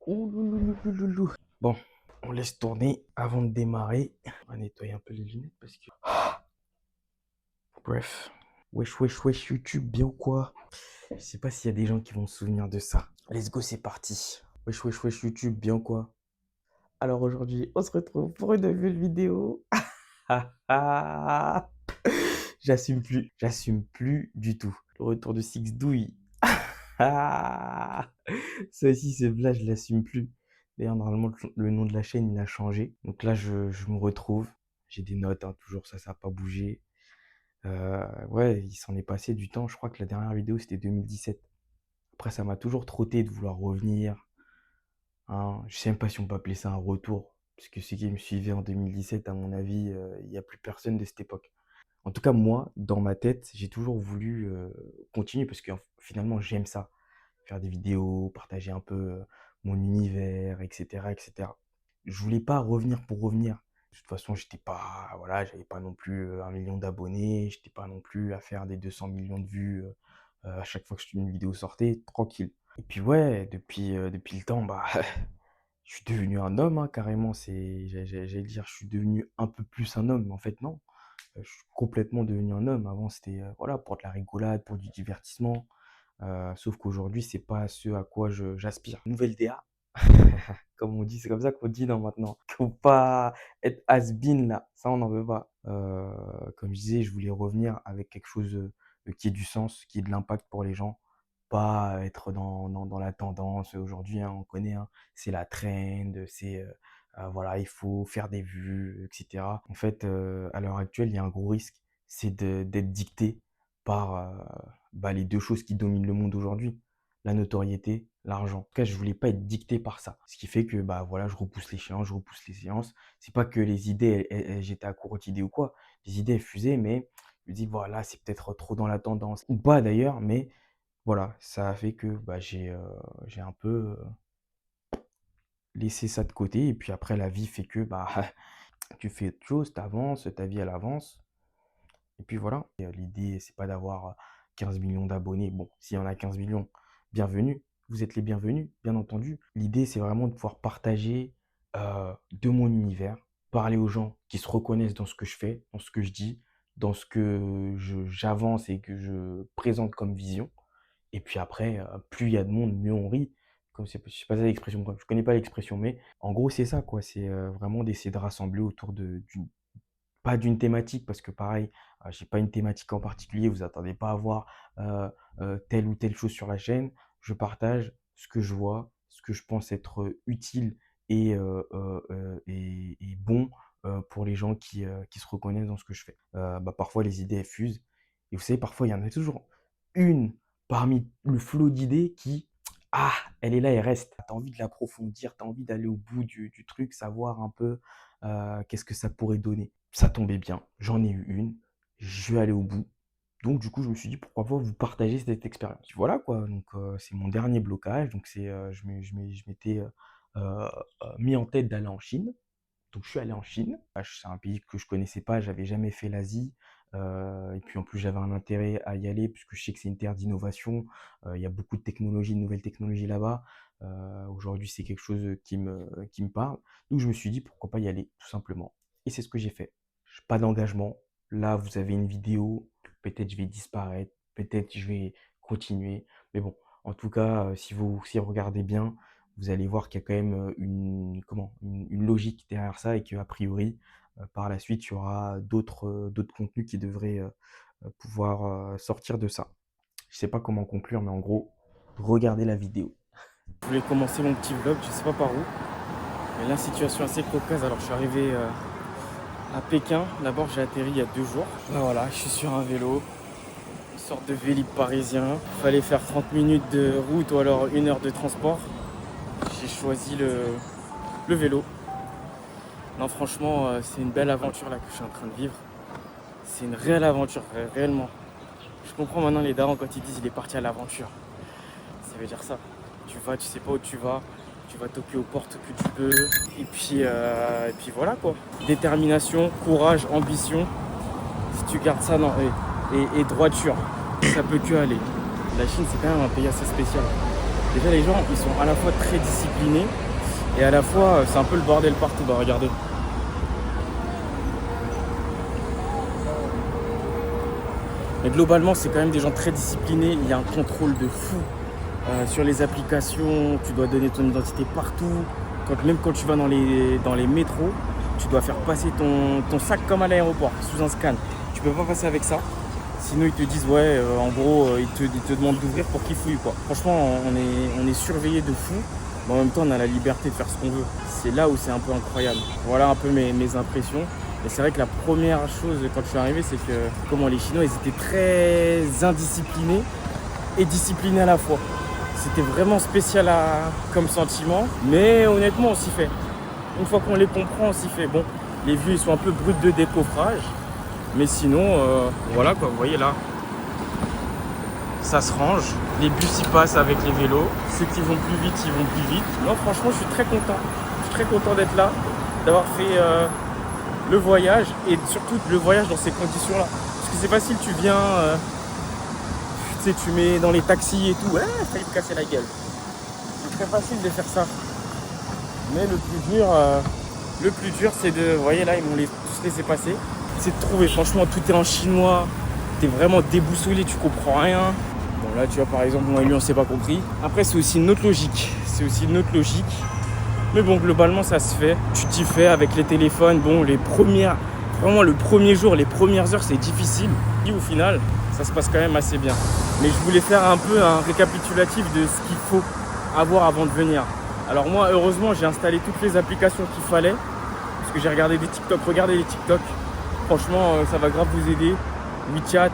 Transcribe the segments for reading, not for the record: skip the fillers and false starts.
Oulouloulouloulou. Bon, on laisse tourner avant de démarrer. On va nettoyer un peu les lunettes parce que... Bref. Wesh, wesh, wesh, YouTube, bien ou quoi? Je sais pas s'il y a des gens qui vont se souvenir de ça. Let's go, c'est parti. Wesh, wesh, wesh, YouTube, bien ou quoi? Alors aujourd'hui, on se retrouve pour une nouvelle vidéo. J'assume plus du tout. Le retour de Six Douille. Ça aussi, c'est là, je l'assume plus. D'ailleurs, normalement, le nom de la chaîne, il a changé. Donc là, je me retrouve. J'ai des notes, hein, toujours ça n'a pas bougé. Ouais, il s'en est passé du temps. Je crois que la dernière vidéo, c'était 2017. Après, ça m'a toujours trotté de vouloir revenir, hein. Je sais même pas si on peut appeler ça un retour. Parce que ceux qui me suivaient en 2017, à mon avis, il n'y a plus personne de cette époque. En tout cas, moi, dans ma tête, j'ai toujours voulu continuer parce que finalement, j'aime ça. Faire des vidéos, partager un peu mon univers, etc., etc. Je voulais pas revenir pour revenir. De toute façon, j'étais pas, voilà, j'avais pas non plus 1 million d'abonnés, j'étais pas non plus à faire des 200 millions de vues à chaque fois que une vidéo sortait, tranquille. Et puis ouais, depuis le temps, bah, je suis devenu un homme, hein, carrément. J'allais dire, je suis devenu un peu plus un homme, mais en fait non. Je suis complètement devenu un homme. Avant, c'était voilà, pour de la rigolade, pour du divertissement. Sauf qu'aujourd'hui, c'est pas ce à quoi j'aspire. Nouvelle DA, comme on dit, c'est comme ça qu'on dit non, maintenant. Faut pas être has-been là, ça on n'en veut pas. Comme je disais, je voulais revenir avec quelque chose qui ait du sens, qui ait de l'impact pour les gens, pas être dans la tendance. Aujourd'hui, hein, on connaît, hein, c'est la trend, c'est voilà, il faut faire des vues, etc. En fait, à l'heure actuelle, il y a un gros risque, c'est d'être dicté par bah, les deux choses qui dominent le monde aujourd'hui, la notoriété, l'argent. En tout cas, je voulais pas être dicté par ça. Ce qui fait que bah voilà, je repousse l'échéance, je repousse les séances. C'est pas que les idées, j'étais à court d'idées ou quoi. Les idées, elles fusaient, mais je me dis voilà, c'est peut-être trop dans la tendance. Ou pas d'ailleurs, mais voilà, ça a fait que bah, j'ai un peu laissé ça de côté. Et puis après, la vie fait que bah tu fais autre chose, t'avances, ta vie elle avance. Et puis voilà. Et, l'idée, c'est pas d'avoir 15 millions d'abonnés. Bon, s'il y en a 15 millions, bienvenue. Vous êtes les bienvenus, bien entendu. L'idée, c'est vraiment de pouvoir partager de mon univers, parler aux gens qui se reconnaissent dans ce que je fais, dans ce que je dis, dans ce que j'avance et que je présente comme vision. Et puis après, plus il y a de monde, mieux on rit. Comme c'est, je sais pas ça l'expression, je connais pas l'expression, mais en gros, c'est ça, quoi. C'est vraiment d'essayer de rassembler autour d'une pas d'une thématique parce que pareil, j'ai pas une thématique en particulier, vous attendez pas à voir, telle ou telle chose sur la chaîne. Je partage ce que je vois, ce que je pense être, utile et bon, pour les gens qui se reconnaissent dans ce que je fais. Bah, parfois les idées elles fusent et vous savez, parfois il y en a toujours une parmi le flot d'idées qui, ah, elle est là, elle reste. Tu as envie de l'approfondir, tu as envie d'aller au bout du truc, savoir un peu, qu'est-ce que ça pourrait donner. Ça tombait bien, j'en ai eu une, je vais aller au bout. Donc du coup, je me suis dit: «Pourquoi pas vous partager cette expérience?» Voilà quoi, donc c'est mon dernier blocage, donc c'est, je m'étais, mis en tête d'aller en Chine. Donc je suis allé en Chine. C'est un pays que je connaissais pas, j'avais jamais fait l'Asie, et puis en plus j'avais un intérêt à y aller puisque je sais que c'est une terre d'innovation. Il y a beaucoup de technologies, de nouvelles technologies là-bas. Aujourd'hui, c'est quelque chose qui me parle. Donc je me suis dit: «Pourquoi pas y aller?» tout simplement et c'est ce que j'ai fait. Pas d'engagement. Là, vous avez une vidéo, peut-être je vais disparaître, peut-être je vais continuer. Mais bon, en tout cas, si vous regardez bien, vous allez voir qu'il y a quand même une logique derrière ça et qu'a priori, par la suite, il y aura d'autres contenus qui devraient pouvoir sortir de ça. Je sais pas comment conclure, mais en gros, regardez la vidéo. Je voulais commencer mon petit vlog, je sais pas par où, mais la situation est assez cocasse. Alors, je suis arrivé à Pékin. D'abord, j'ai atterri il y a 2 jours. Là, voilà, je suis sur un vélo, une sorte de vélib parisien. Il fallait faire 30 minutes de route ou alors 1 heure de transport. J'ai choisi le vélo. Non, franchement, c'est une belle aventure là que je suis en train de vivre. C'est une réelle aventure, réellement. Je comprends maintenant les darons quand ils disent il est parti à l'aventure. Ça veut dire ça. Tu vas, tu sais pas où tu vas toquer aux portes que tu peux. Et puis voilà quoi. Détermination, courage, ambition. Si tu gardes ça, non, et droiture, ça peut que aller. La Chine, c'est quand même un pays assez spécial. Déjà, les gens, ils sont à la fois très disciplinés et à la fois, c'est un peu le bordel partout. Bah, regardez. Mais globalement, c'est quand même des gens très disciplinés. Il y a un contrôle de fou sur les applications. Tu dois donner ton identité partout. Même quand tu vas dans les métros, tu dois faire passer ton sac comme à l'aéroport, sous un scan. Tu peux pas passer avec ça. Sinon, ils te disent, ouais, en gros, ils te demandent d'ouvrir pour qu'ils fouillent, quoi. Franchement, on est surveillé de fou. Mais en même temps, on a la liberté de faire ce qu'on veut. C'est là où c'est un peu incroyable. Voilà un peu mes impressions. Et c'est vrai que la première chose quand je suis arrivé, c'est que comment les Chinois, ils étaient très indisciplinés et disciplinés à la fois. C'était vraiment spécial comme sentiment, mais honnêtement, on s'y fait. Une fois qu'on les comprend, on s'y fait. Bon, les vieux, ils sont un peu bruts de décoffrage, mais sinon, voilà quoi, vous voyez là, ça se range. Les bus, ils passent avec les vélos. Ceux qui vont plus vite, ils vont plus vite. Non, franchement, je suis très content. Je suis très content d'être là, d'avoir fait le voyage et surtout le voyage dans ces conditions-là. Parce que c'est facile, tu viens, tu sais, tu mets dans les taxis et tout, failli me casser la gueule. C'est très facile de faire ça. Mais le plus dur, c'est de, vous voyez là, ils m'ont tous laissé passer. C'est de trouver, franchement, tout est en chinois. T'es vraiment déboussolé, tu comprends rien. Bon là, tu vois, par exemple, moi et lui, on s'est pas compris. Après, c'est aussi une autre logique. Mais bon, globalement, ça se fait. Tu t'y fais avec les téléphones. Bon, vraiment le premier jour, les premières heures, c'est difficile. Et au final, ça se passe quand même assez bien. Mais je voulais faire un peu un récapitulatif de ce qu'il faut avoir avant de venir. Alors moi, heureusement, j'ai installé toutes les applications qu'il fallait. Parce que j'ai regardé des TikTok. Regardez les TikTok. Franchement, ça va grave vous aider. WeChat,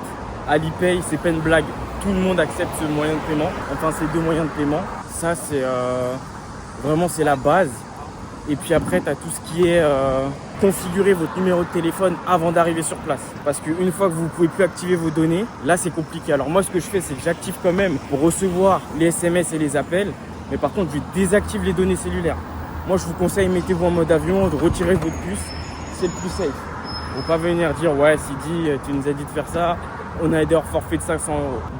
Alipay, c'est pas une blague. Tout le monde accepte ce moyen de paiement. Enfin, ces deux moyens de paiement. Ça, c'est... Vraiment, c'est la base. Et puis après, tu as tout ce qui est configurer votre numéro de téléphone avant d'arriver sur place. Parce qu'une fois que vous ne pouvez plus activer vos données, là, c'est compliqué. Alors moi, ce que je fais, c'est que j'active quand même pour recevoir les SMS et les appels. Mais par contre, je désactive les données cellulaires. Moi, je vous conseille, mettez-vous en mode avion, retirez votre puce. C'est le plus safe. Faut pas venir dire, ouais, Sidi, tu nous as dit de faire ça. On a un forfait de 500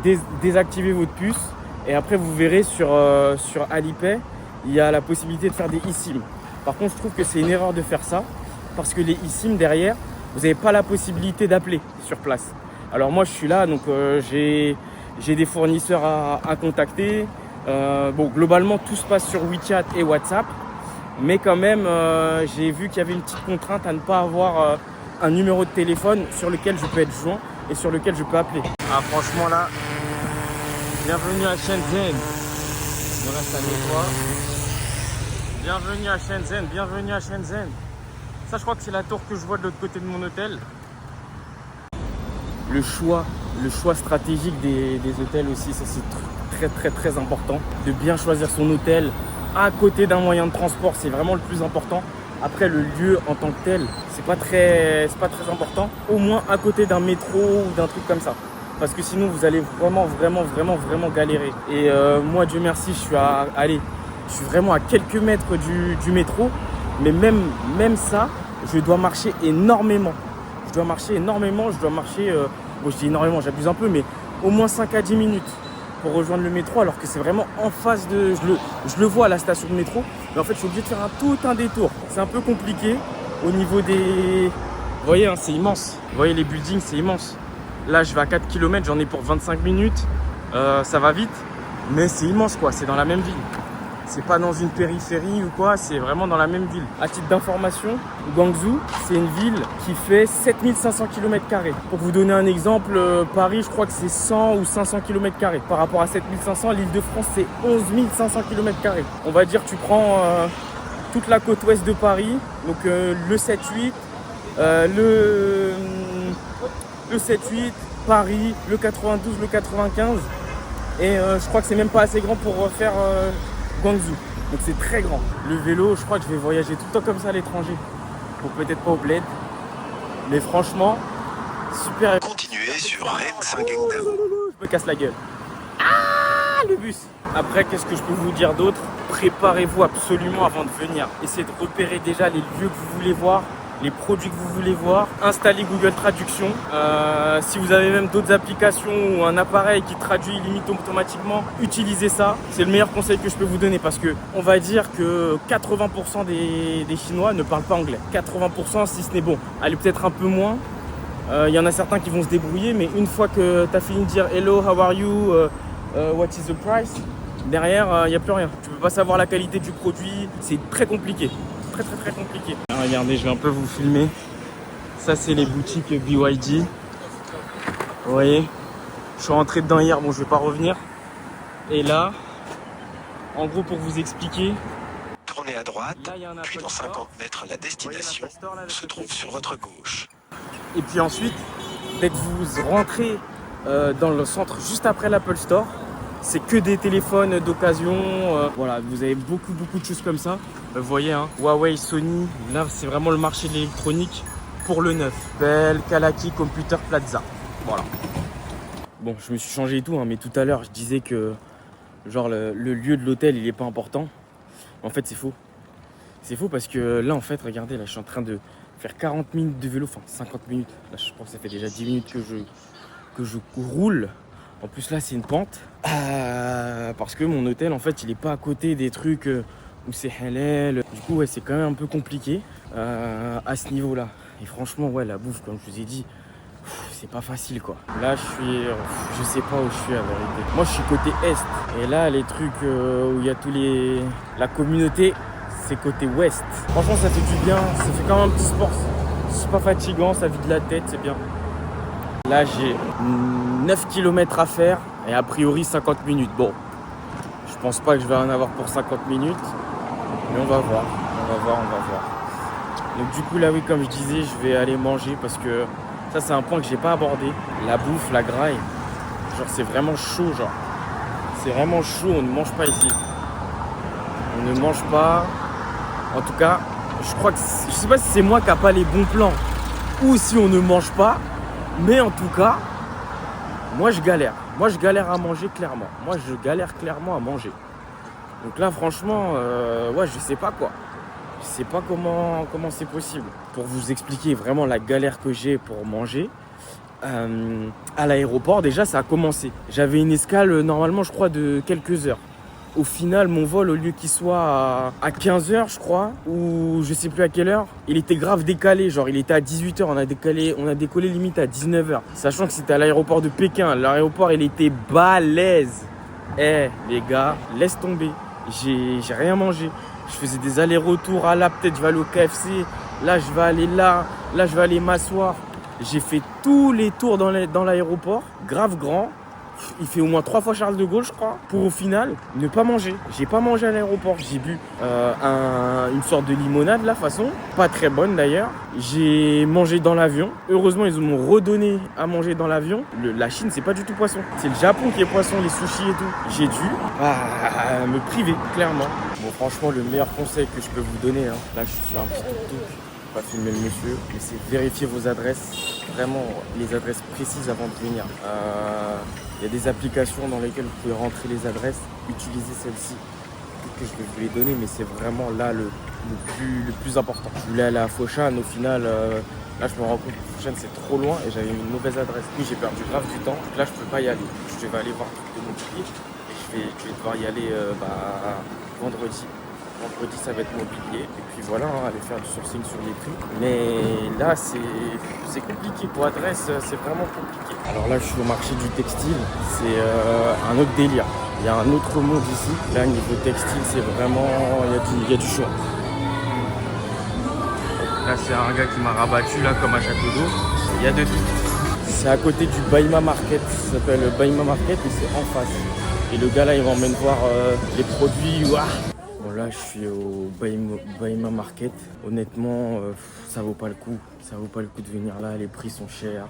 €. Désactivez votre puce. Et après, vous verrez sur Alipay, il y a la possibilité de faire des eSIM. Par contre, je trouve que c'est une erreur de faire ça parce que les eSIM derrière, vous n'avez pas la possibilité d'appeler sur place. Alors moi, je suis là, donc j'ai des fournisseurs à contacter. Bon, globalement, tout se passe sur WeChat et WhatsApp. Mais quand même, j'ai vu qu'il y avait une petite contrainte à ne pas avoir un numéro de téléphone sur lequel je peux être joint et sur lequel je peux appeler. Ah, franchement, là, bienvenue à Shenzhen. Il reste à nettoyer. Bienvenue à Shenzhen. Ça, je crois que c'est la tour que je vois de l'autre côté de mon hôtel. Le choix stratégique des hôtels aussi, ça c'est très important. De bien choisir son hôtel à côté d'un moyen de transport, c'est vraiment le plus important. Après, le lieu en tant que tel, c'est pas très important. Au moins à côté d'un métro ou d'un truc comme ça. Parce que sinon, vous allez vraiment galérer. Et moi, Dieu merci, je suis vraiment à quelques mètres du métro. Mais même ça, je dois marcher énormément. Je dois marcher, bon, je dis énormément, j'abuse un peu, mais au moins 5 à 10 minutes pour rejoindre le métro, alors que c'est vraiment en face de... Je le vois à la station de métro, mais en fait, je suis obligé de faire tout un détour. C'est un peu compliqué au niveau des... Vous voyez, hein, c'est immense. Vous voyez, les buildings, c'est immense. Là, je vais à 4 km, j'en ai pour 25 minutes. Ça va vite, mais c'est immense, quoi. C'est dans la même ville. C'est pas dans une périphérie ou quoi, c'est vraiment dans la même ville. À titre d'information, Guangzhou, c'est une ville qui fait 7500 km². Pour vous donner un exemple, Paris, je crois que c'est 100 ou 500 km². Par rapport à 7500, l'Île-de-France, c'est 11 500 km². On va dire, tu prends toute la côte ouest de Paris, donc le 7-8, le 7-8, Paris, le 92, le 95. Et je crois que c'est même pas assez grand pour faire... Guangzhou, donc c'est très grand. Le vélo, je crois que je vais voyager tout le temps comme ça à l'étranger. Bon, peut-être pas au bled, mais franchement, super. Continuez sur M5 Gangnam. Je me casse la gueule. Ah, le bus. Après, qu'est-ce que je peux vous dire d'autre? Préparez-vous absolument avant de venir. Essayez de repérer déjà les lieux que vous voulez voir. les produits que vous voulez voir, installez Google Traduction. Si vous avez même d'autres applications ou un appareil qui traduit limite automatiquement, utilisez ça. C'est le meilleur conseil que je peux vous donner parce que on va dire que 80% des Chinois ne parlent pas anglais. 80% si ce n'est bon. Allez, peut-être un peu moins. Il y en a certains qui vont se débrouiller, mais une fois que tu as fini de dire hello, how are you, what is the price, derrière, il n'y a plus rien. Tu ne peux pas savoir la qualité du produit, c'est très compliqué. Très compliqué. Ah, regardez, je vais un peu vous filmer. Ça, c'est les boutiques BYD. Vous voyez, je suis rentré dedans hier, bon, je vais pas revenir. Et là, en gros, pour vous expliquer, Tournez à droite, là, il y a un Apple puis dans Store. 50 mètres, la destination Store, là, se trouve sur votre gauche. Et puis ensuite, dès que vous rentrez dans le centre juste après l'Apple Store, c'est que des téléphones d'occasion. Voilà, vous avez beaucoup de choses comme ça. Vous voyez, hein, Huawei, Sony, là c'est vraiment le marché de l'électronique pour le neuf. Bell, Kalaki, Computer Plaza. Voilà. Bon, je me suis changé et tout, hein, mais tout à l'heure je disais que genre le lieu de l'hôtel il est pas important. En fait c'est faux. C'est faux parce que là en fait, regardez, là je suis en train de faire 40 minutes de vélo, enfin 50 minutes. Là je pense que ça fait déjà 10 minutes que je roule. En plus là c'est une pente. Parce que mon hôtel en fait il est pas à côté des trucs où c'est halal. Du coup ouais c'est quand même un peu compliqué à ce niveau là. Et franchement ouais, la bouffe comme je vous ai dit, c'est pas facile quoi. Là je sais pas où je suis à vérité. Moi je suis côté est. Et là les trucs où il y a la communauté, c'est côté ouest. Franchement ça fait du bien, ça fait quand même un petit sport. C'est pas fatigant, ça vide la tête, c'est bien. Là j'ai 9 km à faire et a priori 50 minutes. Bon, je pense pas que je vais en avoir pour 50 minutes, mais on va voir. Donc du coup là oui, comme je disais, je vais aller manger parce que ça c'est un point que j'ai pas abordé. La bouffe, la graille, genre c'est vraiment chaud, genre. C'est vraiment chaud, on ne mange pas ici. On ne mange pas. En tout cas, je crois que je sais pas si c'est moi qui a pas les bons plans ou si on ne mange pas. Mais en tout cas, moi je galère. Moi je galère à manger clairement. Moi je galère clairement à manger. Donc là franchement, ouais je sais pas quoi. Je sais pas comment c'est possible. Pour vous expliquer vraiment la galère que j'ai pour manger, à l'aéroport déjà ça a commencé. J'avais une escale normalement je crois de quelques heures. Au final, mon vol, au lieu qu'il soit à 15h, je crois, ou je sais plus à quelle heure, il était grave décalé. Genre, il était à 18h, on a décollé limite à 19h. Sachant que c'était à l'aéroport de Pékin. L'aéroport, il était balèze. Eh, les gars, laisse tomber. J'ai rien mangé. Je faisais des allers-retours à là, peut-être je vais aller au KFC. Là, je vais aller là je vais aller m'asseoir. J'ai fait tous les tours dans l'aéroport, grave grand. Il fait au moins 3 fois Charles de Gaulle, je crois, pour au final ne pas manger. J'ai pas mangé à l'aéroport. J'ai bu une sorte de limonade, la façon. Pas très bonne d'ailleurs. J'ai mangé dans l'avion. Heureusement, ils m'ont redonné à manger dans l'avion. La Chine, c'est pas du tout poisson. C'est le Japon qui est poisson, les sushis et tout. J'ai dû me priver, clairement. Bon, franchement, le meilleur conseil que je peux vous donner, hein, là, je suis sur un petit tuk-tuk. Pas filmer le monsieur, mais c'est vérifier vos adresses, vraiment les adresses précises avant de venir. Il y a des applications dans lesquelles vous pouvez rentrer les adresses, utilisez celle-ci. Peut-être que je vais vous les donner, mais c'est vraiment là le plus important. Je voulais aller à Foshan, au final, là je me rends compte que Foshan c'est trop loin et j'avais une mauvaise adresse. Du coup j'ai perdu grave du temps, donc là je peux pas y aller. Je vais aller voir de mon pied et je vais devoir y aller vendredi. Vendredi ça va être mobilier et puis voilà, hein, aller faire du sourcing sur les prix. Mais là c'est compliqué, pour adresse c'est vraiment compliqué. Alors là je suis au marché du textile, c'est un autre délire. Il y a un autre monde ici. Là niveau textile c'est vraiment, il y a du choix. Là c'est un gars qui m'a rabattu là comme à Château d'Eau. Il y a de tout. C'est à côté du Baima Market, ça s'appelle Baima Market et c'est en face. Et le gars là il m'emmène voir les produits. Ouah. Bon là je suis au Baima Market. Honnêtement ça vaut pas le coup. Ça vaut pas le coup de venir là, les prix sont chers.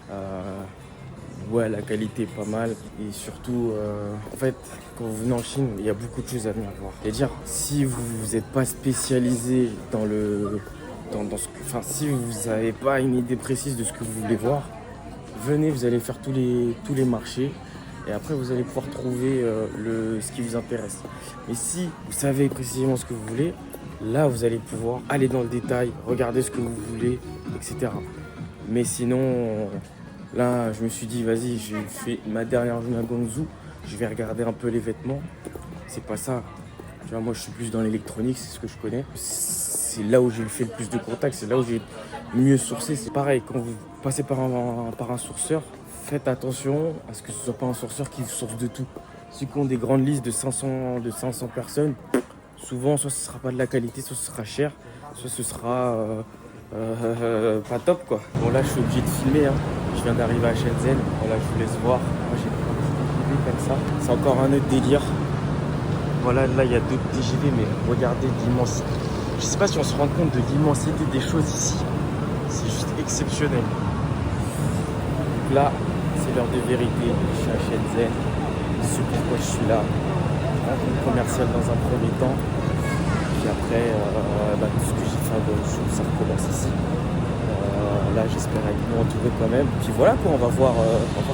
Ouais, la qualité est pas mal. Et surtout, en fait, quand vous venez en Chine, il y a beaucoup de choses à venir voir. C'est-à-dire, si vous n'êtes pas spécialisé dans si vous n'avez pas une idée précise de ce que vous voulez voir, venez, vous allez faire tous les marchés. Et après, vous allez pouvoir trouver ce qui vous intéresse. Mais si vous savez précisément ce que vous voulez, Là, vous allez pouvoir aller dans le détail, regarder ce que vous voulez, etc. Mais sinon, là, je me suis dit, vas-y, j'ai fait ma dernière journée à Guangzhou, je vais regarder un peu les vêtements. C'est pas ça. Tu vois, moi, je suis plus dans l'électronique, c'est ce que je connais. C'est là où j'ai fait le plus de contacts, c'est là où j'ai mieux sourcé. C'est pareil, quand vous passez par un sourceur, faites attention à ce que ce soit pas un sourceur qui source de tout. Ceux qui ont des grandes listes de 500 personnes, souvent, soit ce sera pas de la qualité, soit ce sera cher, soit ce sera pas top, quoi. Bon, là, je suis obligé de filmer, hein. Je viens d'arriver à Shenzhen. Voilà, je vous laisse voir. Moi, j'ai pris un TGV comme ça. C'est encore un autre délire. Voilà, là, il y a d'autres TGV, mais regardez l'immensité. Je sais pas si on se rend compte de l'immensité des choses ici. C'est juste exceptionnel. Donc là, c'est l'heure de vérité. Je suis à Shenzhen. C'est pourquoi je suis là. Rencontre commerciale dans un premier temps. Puis après, tout ce que j'ai fait à Guangzhou, ça recommence ici. Là, j'espère être bien entouré quand même. Puis voilà, quoi, on va voir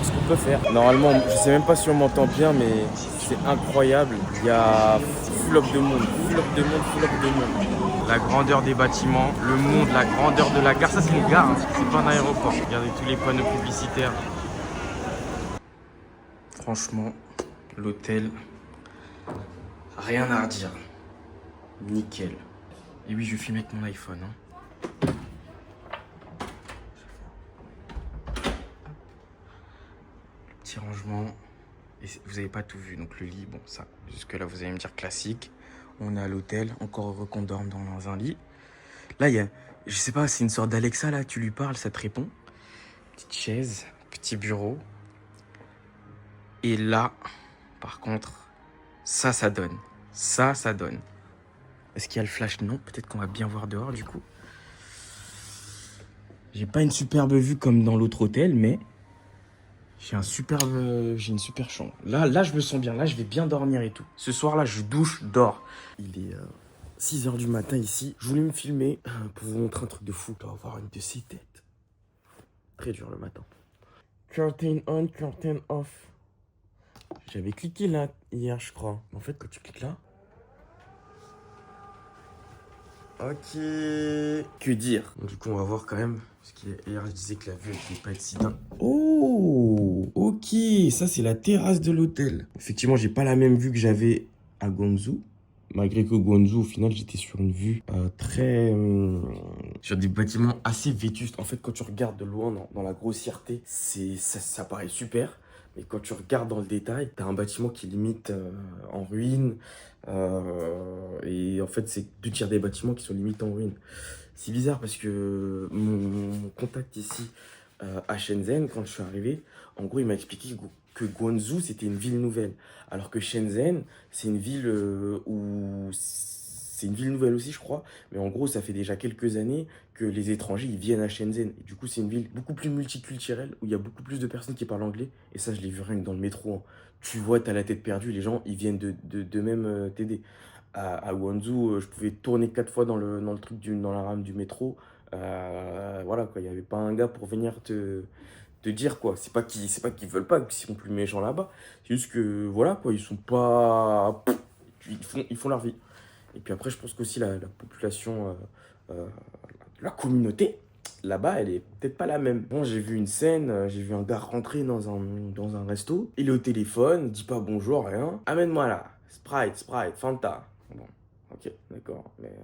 ce qu'on peut faire. Normalement, je sais même pas si on m'entend bien, mais c'est incroyable. Il y a full up de monde, full up de monde, full up de monde. La grandeur des bâtiments, le monde, la grandeur de la gare. Ça, c'est une gare, hein, c'est pas un aéroport. Regardez tous les panneaux publicitaires. Franchement, l'hôtel, rien à redire. Nickel. Et oui, je filme avec mon iPhone. Hein. Petit rangement. Et vous n'avez pas tout vu. Donc le lit, bon, ça, jusque là, vous allez me dire classique. On est à l'hôtel. Encore heureux qu'on dorme dans un lit. Là, il y a, je sais pas, c'est une sorte d'Alexa, là. Tu lui parles, ça te répond. Petite chaise, petit bureau. Et là, par contre, ça donne. Ça donne. Est-ce qu'il y a le flash? Non, peut-être qu'on va bien voir dehors du coup. J'ai pas une superbe vue comme dans l'autre hôtel, mais j'ai une super chambre. Là, je me sens bien. Là, je vais bien dormir et tout. Ce soir-là, je douche, dors. Il est 6h du matin ici. Je voulais me filmer pour vous montrer un truc de fou. Je dois avoir une de ces têtes. Très dur le matin. Curtain on, curtain off. J'avais cliqué là hier, je crois. En fait, quand tu cliques là... Ok. Que dire? Du coup, on va voir quand même. Parce qu'hier, je disais que la vue, elle ne pas être si dingue. Oh, ok. Ça, c'est la terrasse de l'hôtel. Effectivement, j'ai pas la même vue que j'avais à Guangzhou. Malgré que Guangzhou, au final, j'étais sur une vue très... sur des bâtiments assez vétustes. En fait, quand tu regardes de loin, dans la grossièreté, ça paraît super. Mais quand tu regardes dans le détail, tu as un bâtiment qui est limite en ruine. Et en fait, c'est 2 tiers des bâtiments qui sont limite en ruine. C'est bizarre parce que mon contact ici à Shenzhen, quand je suis arrivé, en gros, il m'a expliqué que Guangzhou, c'était une ville nouvelle. Alors que Shenzhen, c'est une ville où... C'est une ville nouvelle aussi, je crois. Mais en gros, ça fait déjà quelques années que les étrangers, ils viennent à Shenzhen. Et du coup, c'est une ville beaucoup plus multiculturelle, où il y a beaucoup plus de personnes qui parlent anglais. Et ça, je l'ai vu rien que dans le métro. Hein. Tu vois, t'as la tête perdue, les gens, ils viennent de même t'aider. À Guangzhou, je pouvais tourner 4 fois dans le truc, dans la rame du métro. Voilà, quoi. Il n'y avait pas un gars pour venir te dire, quoi. C'est pas qu'ils veulent pas, qu'ils sont plus méchants là-bas. C'est juste que, voilà, quoi, ils sont pas... Ils font leur vie. Et puis après, je pense qu'aussi la population, la communauté, là-bas, elle est peut-être pas la même. Bon, j'ai vu une scène, j'ai vu un gars rentrer dans un resto. Il est au téléphone, dit pas bonjour, rien. Amène-moi là. Sprite, Fanta. Bon, ok, d'accord, mais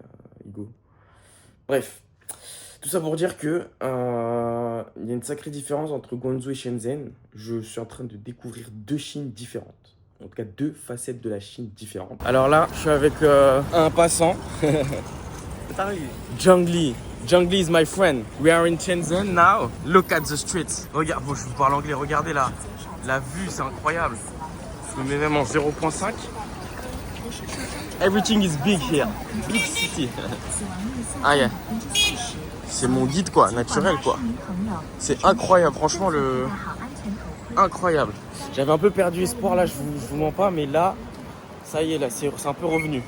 Hugo. Bref, tout ça pour dire que il y a une sacrée différence entre Guangzhou et Shenzhen. Je suis en train de découvrir 2 Chines différentes. En tout cas, 2 facettes de la Chine différentes. Alors là, je suis avec un passant. Zhangli. Zhangli is my friend. We are in Shenzhen now. Look at the streets. Regarde, bon, je vous parle anglais. Regardez là. La vue, c'est incroyable. Je me mets même en 0.5. Everything is big here. Big city. Ah yeah. C'est mon guide quoi, naturel quoi. C'est incroyable, franchement incroyable. J'avais un peu perdu espoir là, je vous mens pas, mais là, ça y est, là, c'est un peu revenu.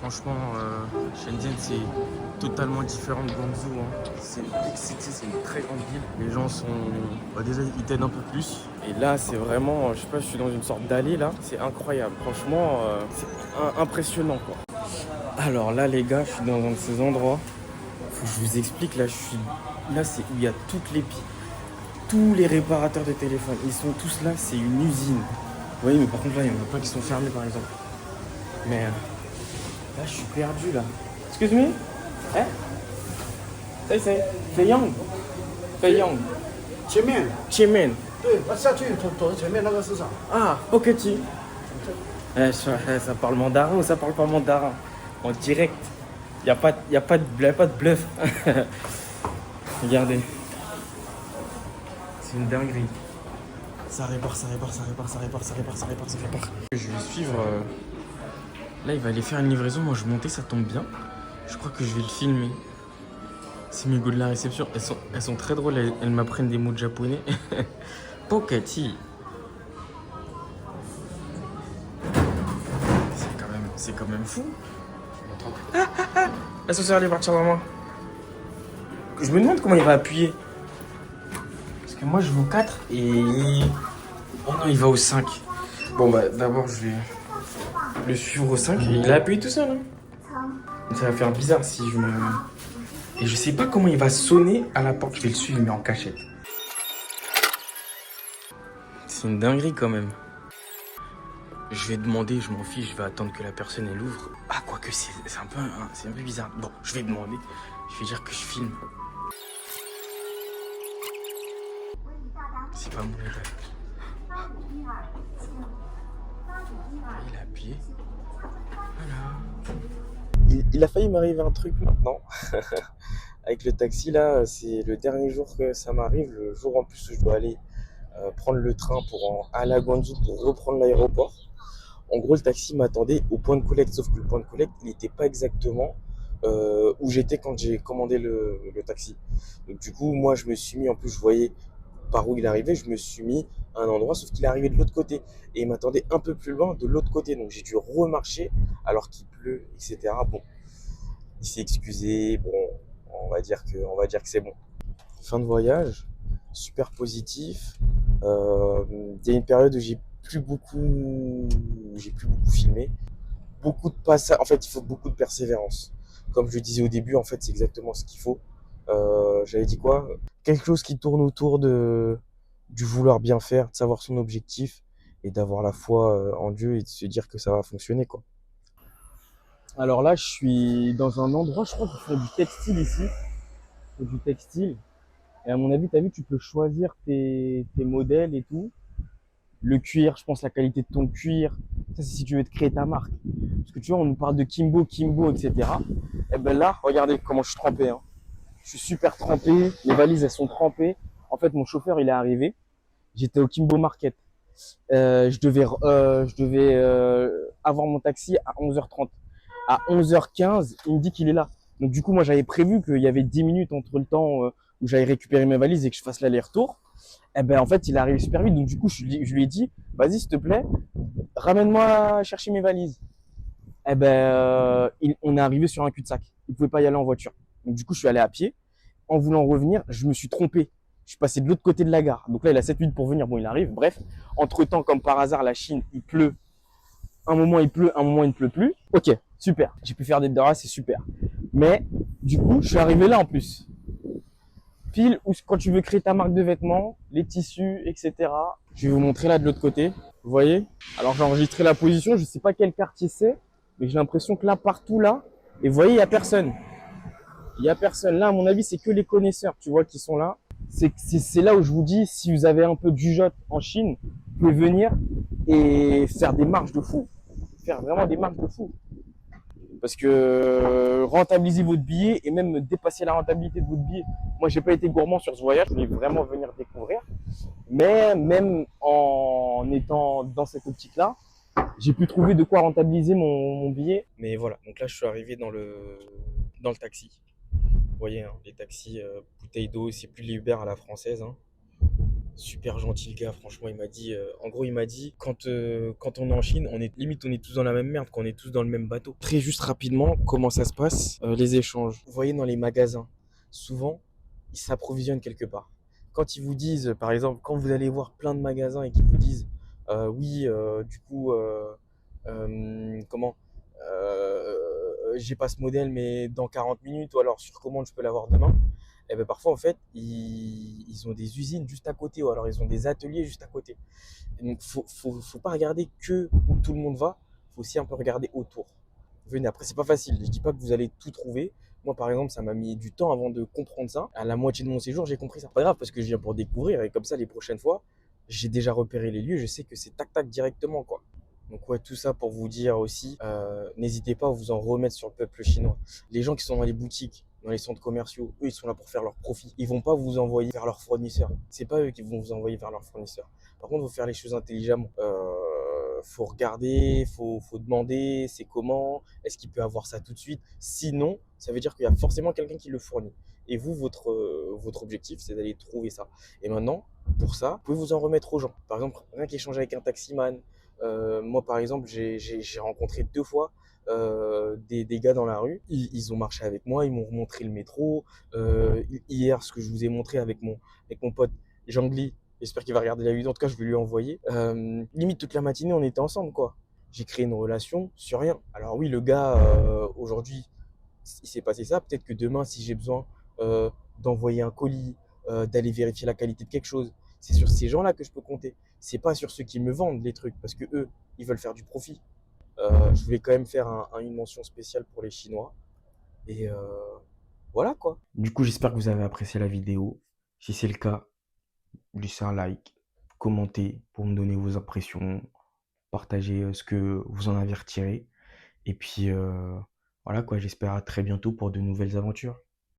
Franchement, Shenzhen, c'est totalement différent de Guangzhou. Hein. C'est une big city, c'est une très grande ville. Les gens sont... déjà, ils t'aident un peu plus. Et là, c'est vraiment... je sais pas, je suis dans une sorte d'allée, là. C'est incroyable. Franchement, c'est impressionnant, quoi. Alors là, les gars, je suis dans un de ces endroits. Faut que je vous explique. Là, là, c'est où il y a tous les réparateurs de téléphones. Ils sont tous là. C'est une usine. Vous voyez, mais par contre, là, il y en a pas qui sont fermés, par exemple. Mais là, je suis perdu, là. Excuse me? Eh? C'est Fei-Yong? Fei-Yong. 前面，前面。对，下去走前面那个市场。Ah, Pocati. Ça parle mandarin ou ça parle pas mandarin? En direct. Y a pas de bluff. Regardez. C'est une dinguerie. Ça répare. Je vais suivre. Là, il va aller faire une livraison. Moi, je montais, ça tombe bien. Je crois que je vais le filmer. C'est Migo de la réception. Elles sont très drôles. Elles m'apprennent des mots de japonais. Pocati. C'est quand même fou. L'ascenseur allait partir dans moi. Je me demande comment il va appuyer. Parce que moi je vais au 4 et... Oh non, il va au 5. Bon bah d'abord je vais le suivre au 5. Et il a appuyé tout seul. Hein. Ça va faire bizarre si je me... Et je sais pas comment il va sonner à la porte. Je vais le suivre mais en cachette. C'est une dinguerie quand même. Je vais demander, je m'en fiche, je vais attendre que la personne elle ouvre. Ah, quoique c'est un peu bizarre. Bon, je vais demander, je vais dire que je filme. C'est pas mon rêve. Il a appuyé. Voilà. Il a failli m'arriver un truc maintenant. Avec le taxi là, c'est le dernier jour que ça m'arrive. Le jour en plus où je dois aller prendre le train pour aller à Guangzhou pour reprendre l'aéroport. En gros, le taxi m'attendait au point de collecte, sauf que le point de collecte, il n'était pas exactement où j'étais quand j'ai commandé le taxi. Donc du coup, moi, je me suis mis, en plus, je voyais par où il arrivait, je me suis mis à un endroit, sauf qu'il est arrivé de l'autre côté. Et il m'attendait un peu plus loin de l'autre côté. Donc j'ai dû remarcher alors qu'il pleut, etc. Bon, il s'est excusé. Bon, on va dire que c'est bon. Fin de voyage, super positif. Il y a une période où j'ai plus beaucoup filmé. Beaucoup de passages. En fait, il faut beaucoup de persévérance. Comme je le disais au début, en fait, c'est exactement ce qu'il faut. J'avais dit quoi? Quelque chose qui tourne autour du vouloir bien faire, de savoir son objectif et d'avoir la foi en Dieu et de se dire que ça va fonctionner, quoi. Alors là, je suis dans un endroit, je crois qu'ils font du textile ici. Ils font du textile. Et à mon avis, tu as vu, tu peux choisir tes modèles et tout. Le cuir, je pense la qualité de ton cuir. Ça, c'est si tu veux te créer ta marque. Parce que tu vois, on nous parle de Kimbo, etc. Et ben là, regardez comment je suis trempé. Hein. Je suis super trempé. Les valises, elles sont trempées. En fait, mon chauffeur, il est arrivé. J'étais au Kimbo Market. Je devais avoir mon taxi à 11h30. À 11h15, il me dit qu'il est là. Donc du coup, moi, j'avais prévu qu'il y avait 10 minutes entre le temps où j'allais récupérer mes valises et que je fasse l'aller-retour. Eh ben, en fait, il est arrivé super vite. Donc du coup, je lui ai dit, vas-y, s'il te plaît, ramène-moi chercher mes valises. Eh ben, on est arrivé sur un cul-de-sac. Il pouvait pas y aller en voiture. Donc du coup, je suis allé à pied. En voulant revenir, je me suis trompé. Je suis passé de l'autre côté de la gare. Donc là, il a 7 minutes pour venir. Bon, il arrive. Bref, entre-temps, comme par hasard, la Chine, il pleut. Un moment, il pleut. Un moment, il ne pleut plus. Ok, super. J'ai pu faire des Dora, c'est super. Mais du coup, je suis arrivé là en plus. Pile où quand tu veux créer ta marque de vêtements, les tissus, etc. Je vais vous montrer là de l'autre côté. Vous voyez? Alors j'ai enregistré la position. Je ne sais pas quel quartier c'est, mais j'ai l'impression que là, partout là, et vous voyez, il n'y a personne. Il n'y a personne. Là, à mon avis, c'est que les connaisseurs, tu vois, qui sont là. C'est là où je vous dis, si vous avez un peu de jugeote en Chine, vous pouvez venir et faire des marges de fou. Faire vraiment des marges de fou. Parce que rentabiliser votre billet et même dépasser la rentabilité de votre billet. Moi, j'ai pas été gourmand sur ce voyage, je voulais vraiment venir découvrir. Mais même en étant dans cette optique-là, j'ai pu trouver de quoi rentabiliser mon billet. Mais voilà, donc là, je suis arrivé dans le taxi. Vous voyez, hein, les taxis, bouteilles d'eau, c'est plus les Uber à la française. Hein. Super gentil le gars, franchement, il m'a dit, en gros, il m'a dit, quand on est en Chine, on est tous dans la même merde, quand on est tous dans le même bateau. Très juste rapidement, comment ça se passe, les échanges. Vous voyez, dans les magasins, souvent, ils s'approvisionnent quelque part. Quand ils vous disent, par exemple, quand vous allez voir plein de magasins et qu'ils vous disent, oui, du coup, comment, j'ai pas ce modèle, mais dans 40 minutes, ou alors sur commande, je peux l'avoir demain. Et ben parfois, en fait, ils ont des usines juste à côté, ou alors ils ont des ateliers juste à côté. Et donc, faut pas regarder que où tout le monde va, faut aussi un peu regarder autour. Venez, après, c'est pas facile. Je dis pas que vous allez tout trouver. Moi, par exemple, ça m'a mis du temps avant de comprendre ça. À la moitié de mon séjour, j'ai compris ça. Pas grave, parce que je viens pour découvrir, et comme ça, les prochaines fois, j'ai déjà repéré les lieux, je sais que c'est tac tac directement, quoi. Donc ouais, tout ça pour vous dire aussi, n'hésitez pas à vous en remettre sur le peuple chinois. Les gens qui sont dans les boutiques, dans les centres commerciaux, eux, ils sont là pour faire leur profit. Ils vont pas vous envoyer vers leurs fournisseurs. C'est pas eux qui vont vous envoyer vers leurs fournisseurs. Par contre, il faut faire les choses intelligemment. Faut regarder, faut demander, c'est comment, est-ce qu'il peut avoir ça tout de suite. Sinon, ça veut dire qu'il y a forcément quelqu'un qui le fournit. Et vous, votre objectif, c'est d'aller trouver ça. Et maintenant, pour ça, vous pouvez vous en remettre aux gens. Par exemple, rien qu'échanger avec un taximan. Moi, par exemple, j'ai rencontré 2 fois des gars dans la rue. Ils ont marché avec moi, ils m'ont montré le métro. Hier, ce que je vous ai montré avec mon pote Jangli, j'espère qu'il va regarder la vidéo. En tout cas, je vais lui envoyer. Limite, toute la matinée, on était ensemble, quoi. J'ai créé une relation sur rien. Alors oui, le gars, aujourd'hui, il s'est passé ça. Peut-être que demain, si j'ai besoin euh, d'envoyer un colis, d'aller vérifier la qualité de quelque chose, c'est sur ces gens-là que je peux compter. C'est pas sur ceux qui me vendent les trucs, parce que eux, ils veulent faire du profit. Je voulais quand même faire une mention spéciale pour les Chinois. Et voilà, quoi. Du coup, j'espère que vous avez apprécié la vidéo. Si c'est le cas, laissez un like, commentez pour me donner vos impressions, partagez ce que vous en avez retiré. Et puis voilà quoi, j'espère à très bientôt pour de nouvelles aventures.